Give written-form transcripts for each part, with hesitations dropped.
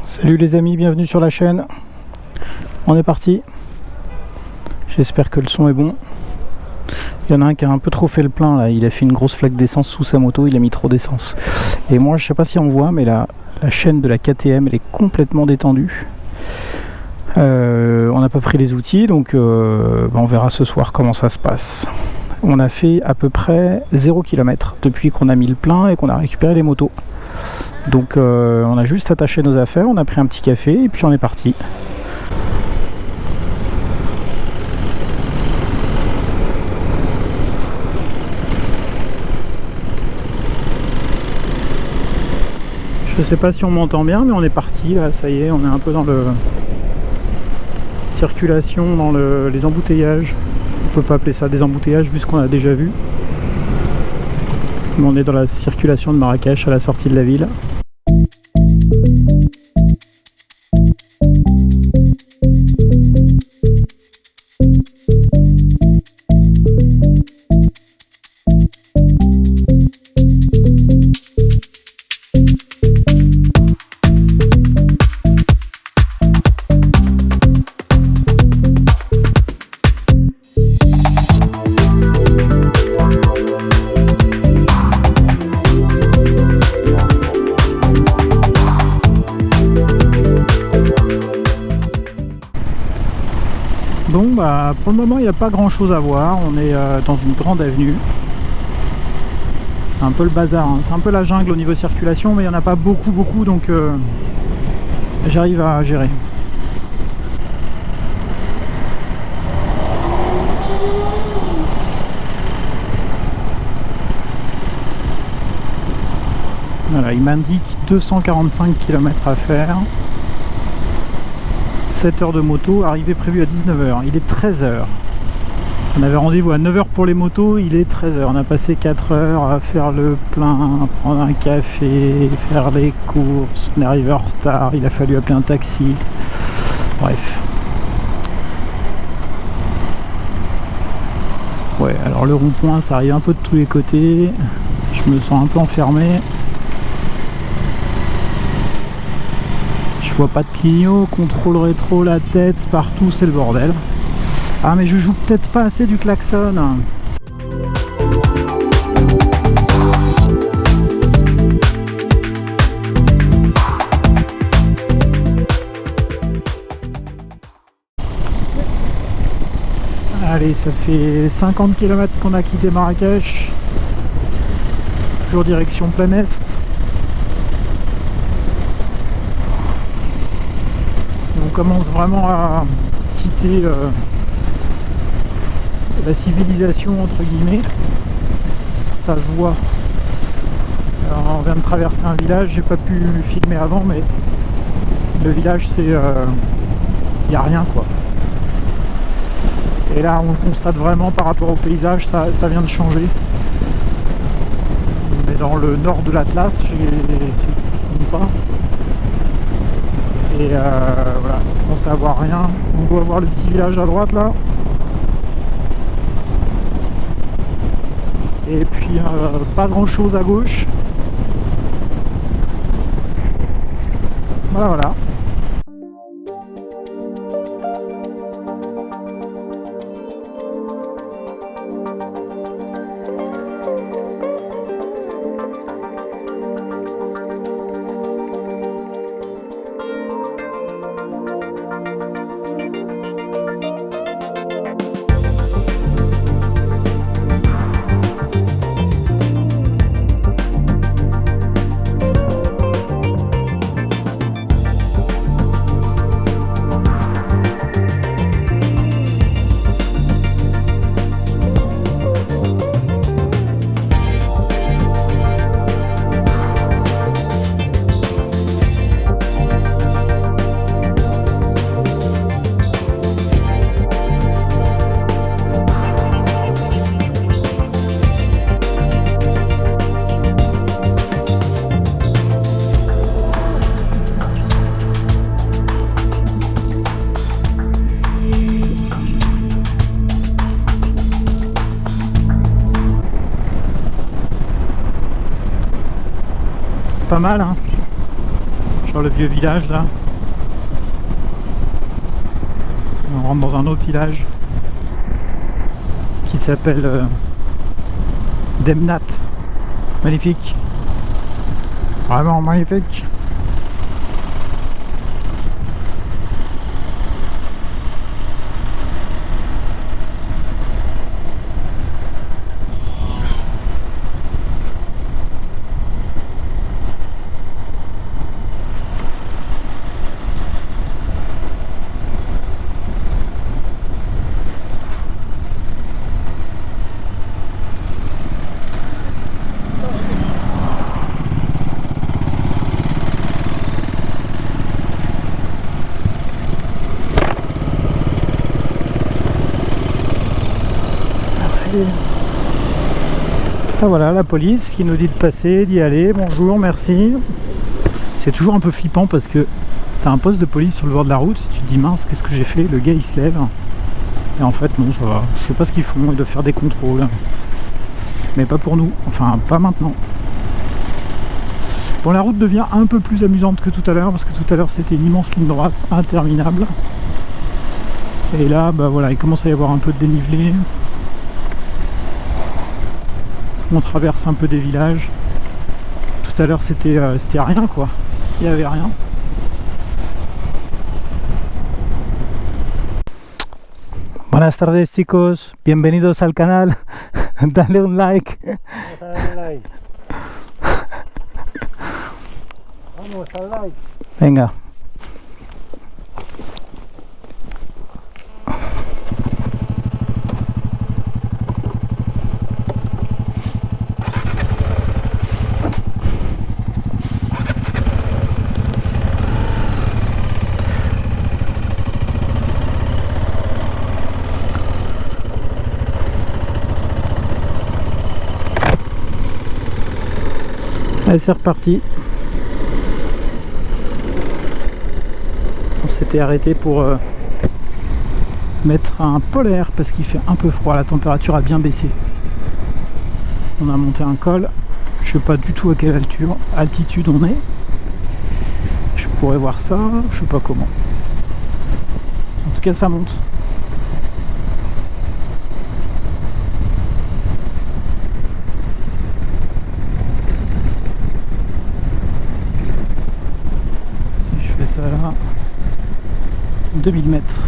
Salut les amis, bienvenue sur la chaîne. On est parti. J'espère que le son est bon. Il y en a un qui a un peu trop fait le plein là. Il a fait une grosse flaque d'essence sous sa moto, il a mis trop d'essence. Et moi je sais pas si on voit, mais la chaîne de la KTM elle est complètement détendue. On n'a pas pris les outils, donc on verra ce soir comment ça se passe. On a fait à peu près 0 km depuis qu'on a mis le plein et qu'on a récupéré les motos. Donc on a juste attaché nos affaires, on a pris un petit café et puis on est parti. Je sais pas si on m'entend bien, mais on est parti là, ça y est, on est un peu dans le circulation, dans les embouteillages. On peut pas appeler ça des embouteillages vu ce qu'on a déjà vu. Mais on est dans la circulation de Marrakech à la sortie de la ville. Bon bah pour le moment il n'y a pas grand chose à voir, on est dans une grande avenue. C'est un peu le bazar, hein. C'est un peu la jungle au niveau circulation, mais il n'y en a pas beaucoup donc j'arrive à gérer. Voilà, il m'indique 245 km à faire. 7 heures de moto, arrivée prévue à 19h. Il est 13h. On avait rendez-vous à 9h pour les motos, il est 13h. On a passé 4 heures à faire le plein, prendre un café, faire les courses. On est arrivé en retard, il a fallu appeler un taxi. Bref. Ouais, alors le rond-point, ça arrive un peu de tous les côtés. Je me sens un peu enfermé. Je vois pas de clignot, contrôle rétro, la tête, partout c'est le bordel. Ah mais je joue peut-être pas assez du klaxon. Allez, ça fait 50 km qu'on a quitté Marrakech. Toujours direction plein est. On commence vraiment à quitter la civilisation entre guillemets, ça se voit. Alors, on vient de traverser un village, j'ai pas pu filmer avant, mais le village c'est y a rien quoi. Et là on le constate vraiment par rapport au paysage, ça vient de changer. On est dans le nord de l'Atlas, je ne pas. Et voilà, on commence à voir rien. On doit voir le petit village à droite là. Et puis pas grand chose à gauche. Voilà. pas mal, hein. Je sur le vieux village là. On rentre dans un autre village qui s'appelle Demnat. Magnifique. Vraiment magnifique. Ah voilà, la police qui nous dit de passer, d'y aller, bonjour, merci. C'est toujours un peu flippant parce que t'as un poste de police sur le bord de la route, tu te dis mince, qu'est-ce que j'ai fait? Le gars il se lève. Et en fait non, ça va, je sais pas ce qu'ils font, ils doivent faire des contrôles. Mais pas pour nous, enfin pas maintenant. Bon, la route devient un peu plus amusante que tout à l'heure parce que tout à l'heure c'était une immense ligne droite interminable. Et là, bah voilà, il commence à y avoir un peu de dénivelé. On traverse un peu des villages. Tout à l'heure c'était rien quoi. Il n'y avait rien. Buenas tardes chicos, bienvenidos al canal. Dale un like. Vamos al like. Venga. Allez, c'est reparti. On s'était arrêté pour mettre un polaire parce qu'il fait un peu froid, la température a bien baissé. On a monté un col, je sais pas du tout à quelle altitude on est. Je pourrais voir ça, je sais pas comment. En tout cas ça monte. Ça là, 2000 mètres.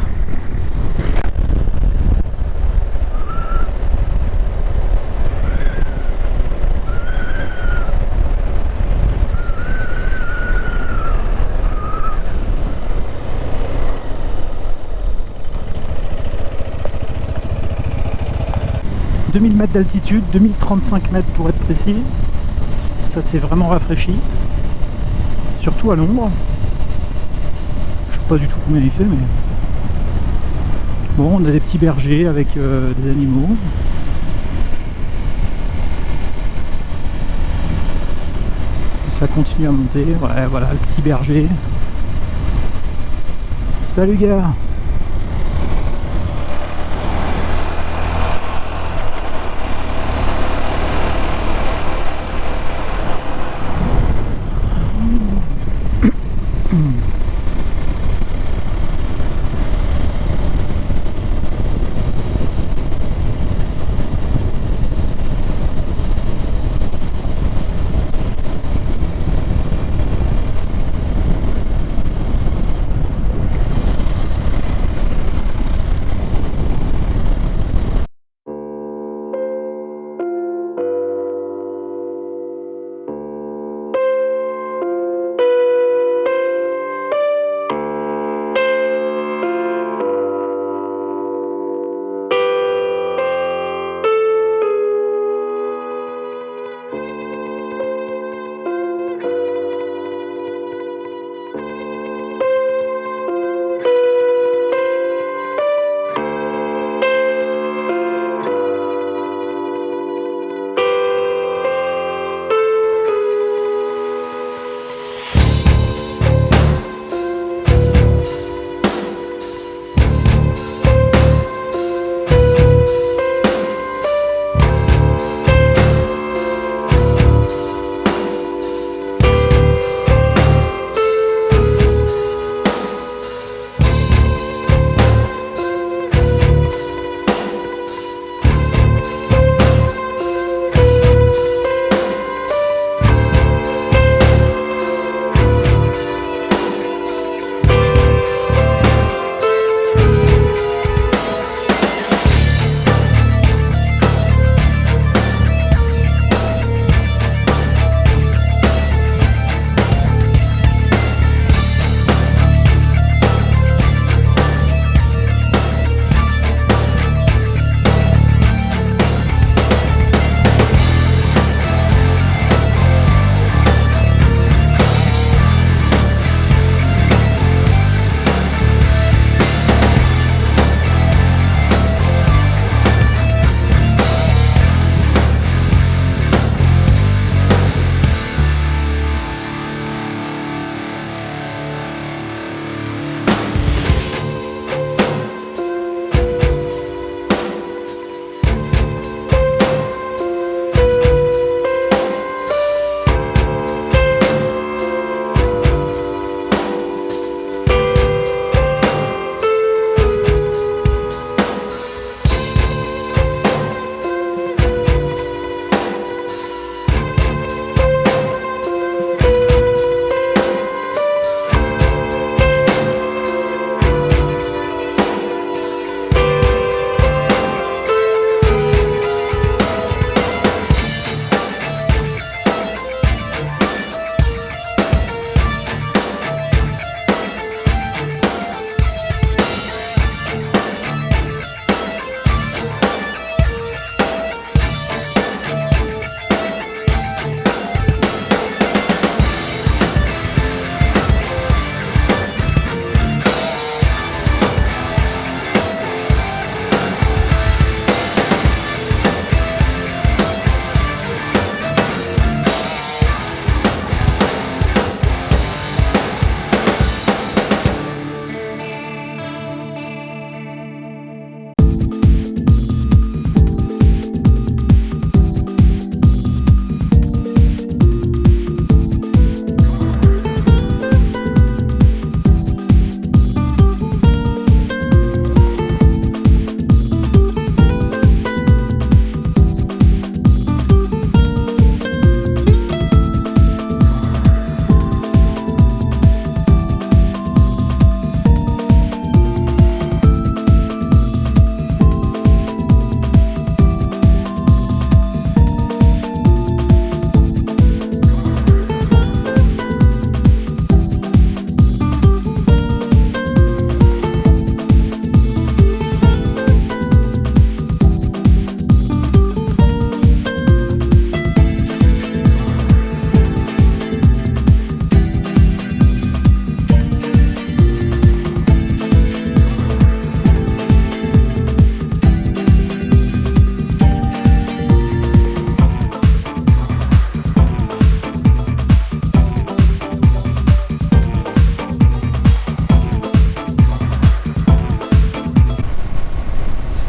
« 2000 mètres d'altitude, 2035 mètres pour être précis. Ça c'est vraiment rafraîchi, surtout à l'ombre. Pas du tout combien il fait, mais bon, on a des petits bergers avec des animaux. Ça continue à monter. Ouais, voilà, le petit berger. Salut gars.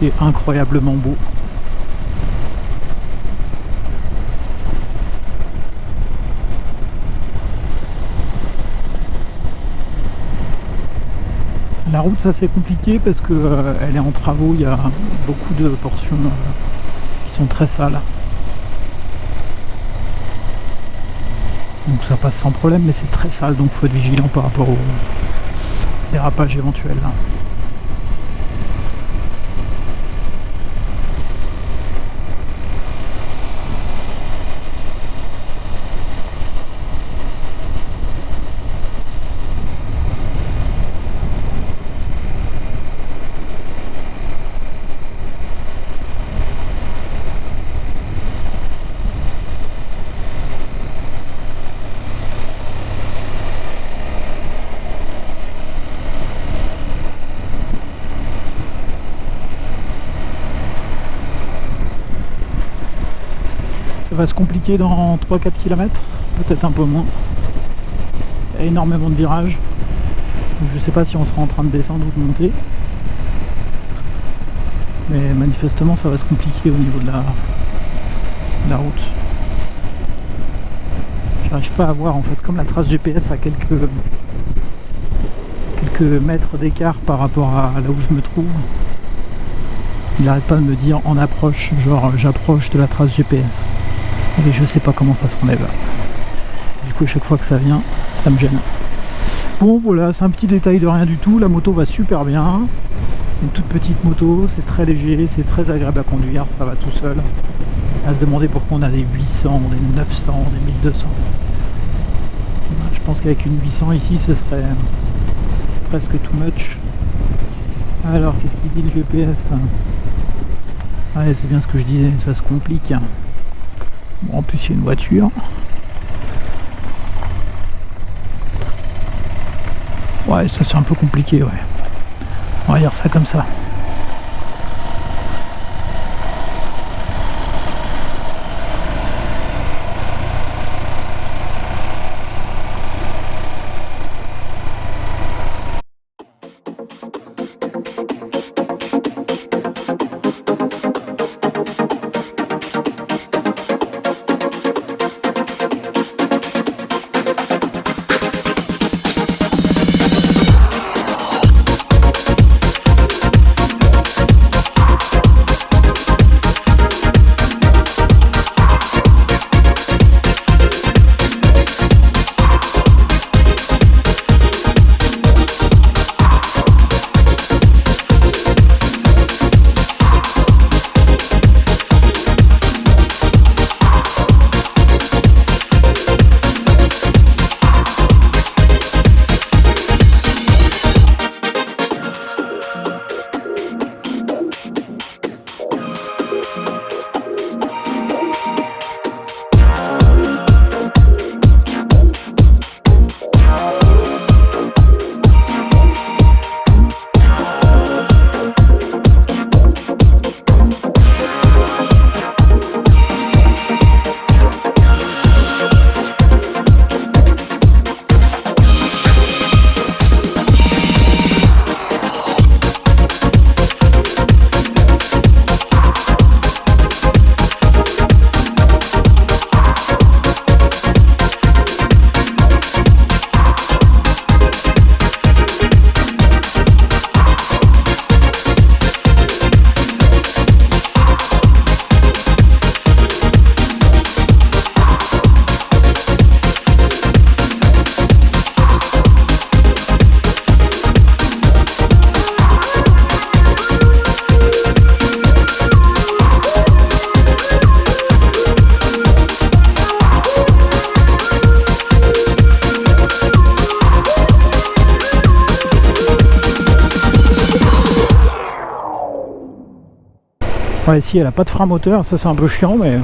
C'est incroyablement beau. La route, ça c'est compliqué parce que elle est en travaux, il y a beaucoup de portions qui sont très sales. Donc ça passe sans problème, mais c'est très sale, donc il faut être vigilant par rapport au dérapage éventuel. Ça va se compliquer dans 3-4 km, peut-être un peu moins. Il y a énormément de virages. Je ne sais pas si on sera en train de descendre ou de monter. Mais manifestement ça va se compliquer au niveau de la route. J'arrive pas à voir en fait, comme la trace GPS a quelques mètres d'écart par rapport à là où je me trouve. Il n'arrête pas de me dire en approche, genre j'approche de la trace GPS. Et je sais pas comment ça s'enlève. Du coup, à chaque fois que ça vient, ça me gêne. Bon, voilà, c'est un petit détail de rien du tout. La moto va super bien. C'est une toute petite moto, c'est très léger, c'est très agréable à conduire, ça va tout seul. À se demander pourquoi on a des 800, des 900, des 1200. Je pense qu'avec une 800 ici, ce serait presque too much. Alors, qu'est-ce qu'il dit le GPS? Ouais, c'est bien ce que je disais, ça se complique. Bon, en plus, il y a une voiture. Ouais, ça c'est un peu compliqué, ouais. On va dire ça comme ça. Ouais, ici elle a pas de frein moteur, ça c'est un peu chiant, mais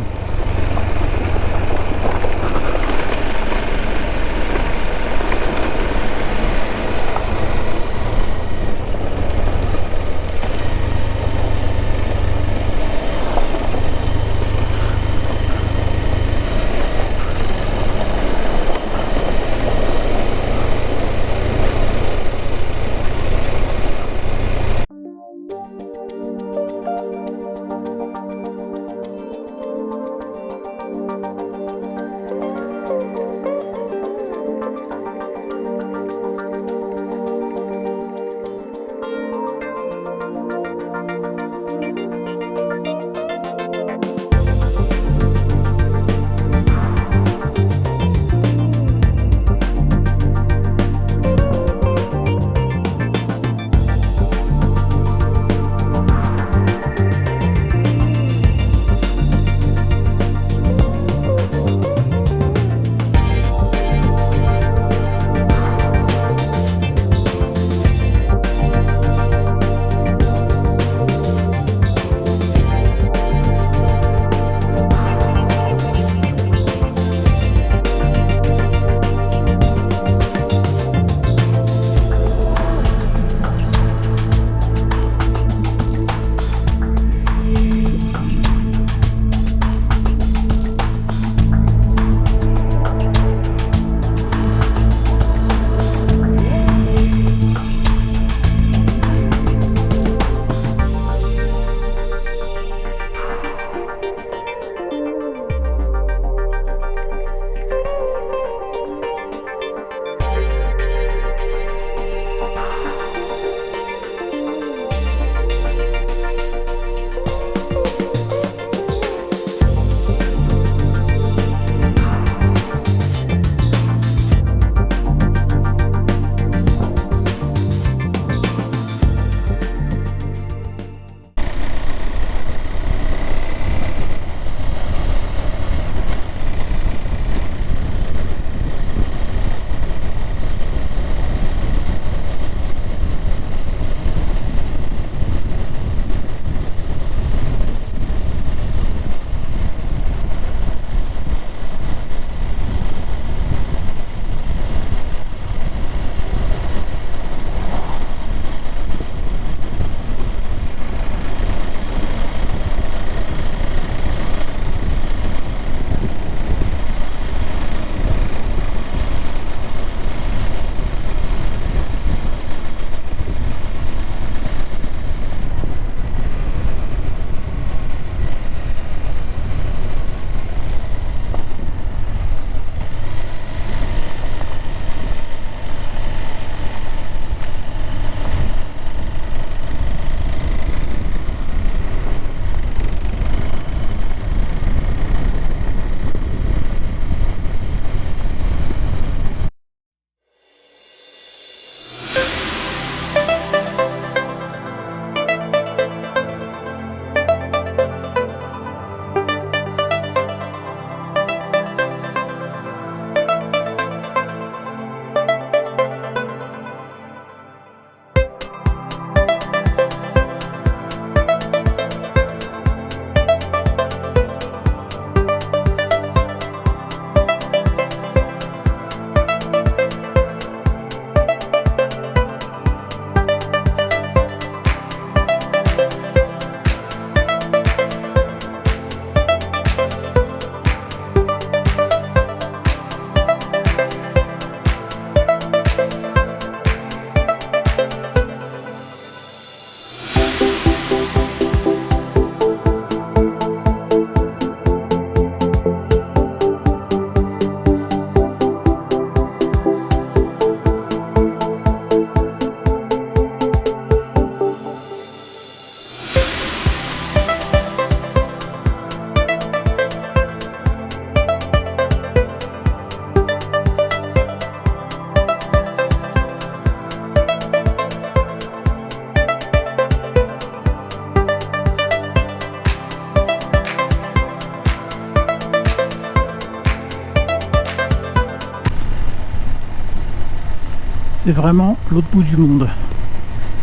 C'est vraiment l'autre bout du monde.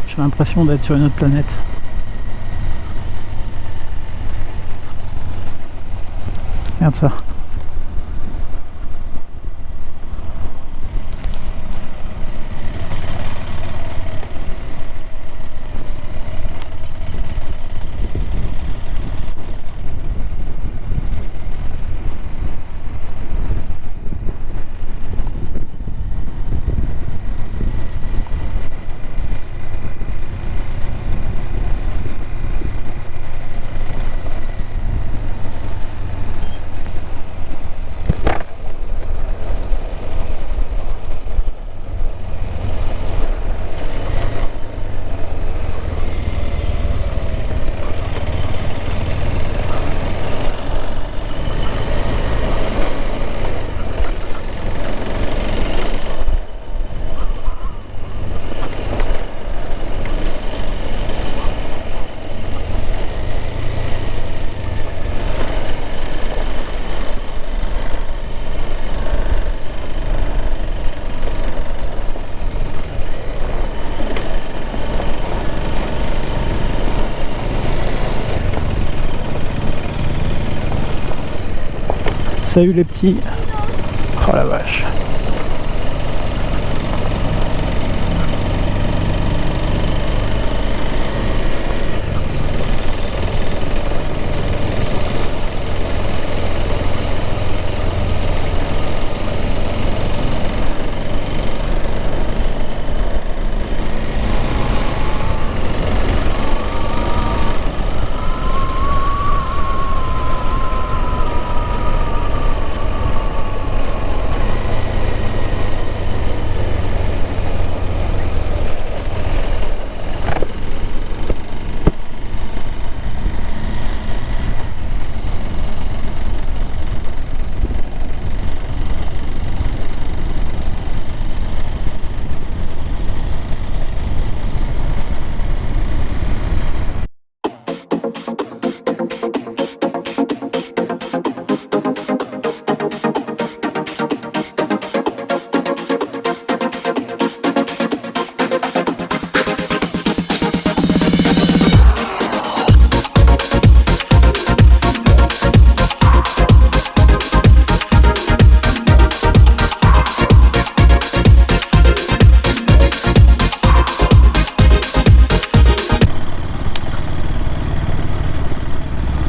J'ai l'impression d'être sur une autre planète. Regarde ça. Salut les petits. Oh la vache.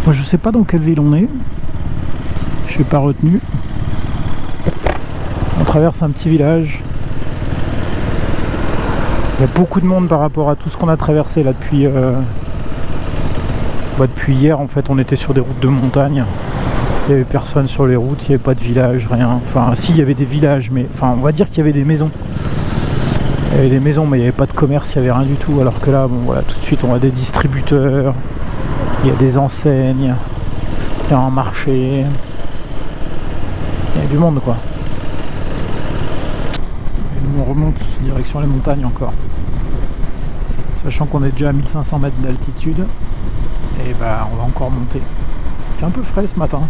Moi je sais pas dans quelle ville on est. Je n'ai pas retenu. On traverse un petit village. Il y a beaucoup de monde par rapport à tout ce qu'on a traversé là depuis depuis hier. En fait on était sur des routes de montagne. Il n'y avait personne sur les routes, il n'y avait pas de village, rien. Enfin si, il y avait des villages, mais enfin on va dire qu'il y avait des maisons. Il y avait des maisons mais il n'y avait pas de commerce, il n'y avait rien du tout. Alors que là, bon voilà, tout de suite on a des distributeurs, il y a des enseignes, il y a un marché. Il y a du monde quoi. Et nous on remonte direction les montagnes encore. Sachant qu'on est déjà à 1500 mètres d'altitude. Et bah on va encore monter. Il fait un peu frais ce matin.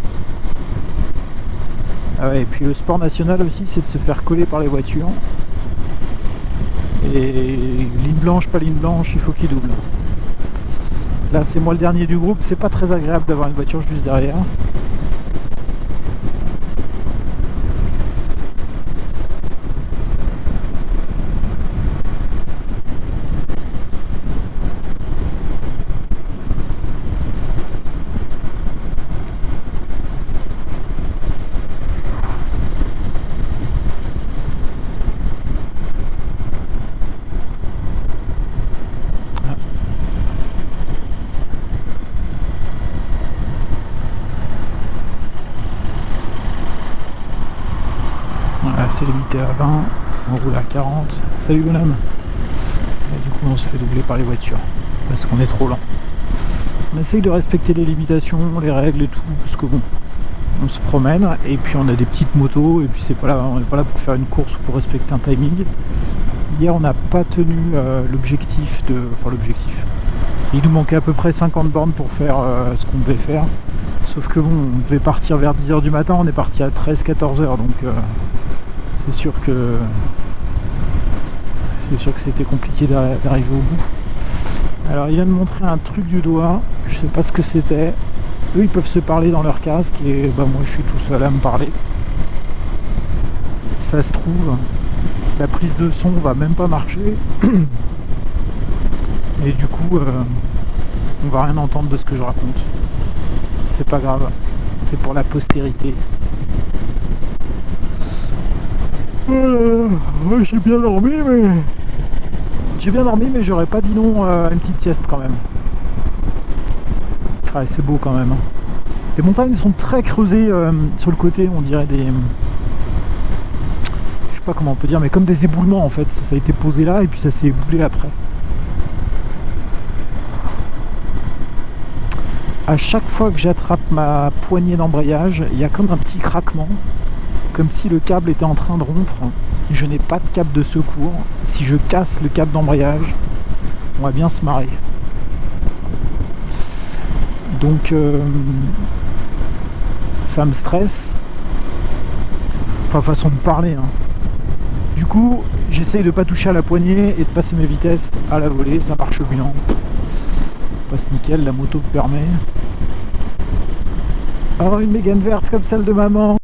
Ah ouais, et puis le sport national aussi c'est de se faire coller par les voitures. Et ligne blanche, pas ligne blanche, il faut qu'il double. Là c'est moi le dernier du groupe, c'est pas très agréable d'avoir une voiture juste derrière. C'est limité à 20, on roule à 40. Salut bonhomme. Et du coup on se fait doubler par les voitures parce qu'on est trop lent. On essaye de respecter les limitations, les règles et tout, parce que bon, on se promène et puis on a des petites motos et puis c'est pas là, on n'est pas là pour faire une course ou pour respecter un timing. Hier on n'a pas tenu l'objectif de. Enfin l'objectif. Il nous manquait à peu près 50 bornes pour faire ce qu'on devait faire. Sauf que bon, on devait partir vers 10h du matin, on est parti à 13-14h donc c'est sûr que C'est sûr que c'était compliqué d'arriver au bout. Alors il vient de montrer un truc du doigt, je sais pas ce que c'était. Eux ils peuvent se parler dans leur casque et bah moi je suis tout seul à me parler. Ça se trouve, la prise de son va même pas marcher. Et du coup on va rien entendre de ce que je raconte. C'est pas grave, c'est pour la postérité. J'ai bien dormi mais j'aurais pas dit non à une petite sieste quand même. Ouais, c'est beau quand même. Les montagnes sont très creusées sur le côté, on dirait des... Je sais pas comment on peut dire, mais comme des éboulements en fait. Ça a été posé là et puis ça s'est éboulé après. À chaque fois que j'attrape ma poignée d'embrayage, il y a comme un petit craquement. Comme si le câble était en train de rompre. Je n'ai pas de câble de secours. Si je casse le câble d'embrayage, on va bien se marrer. Donc ça me stresse. Enfin, façon de parler. Hein. Du coup, j'essaye de pas toucher à la poignée et de passer mes vitesses à la volée. Ça marche bien. Passe nickel, la moto me permet. Oh, une Mégane verte comme celle de maman.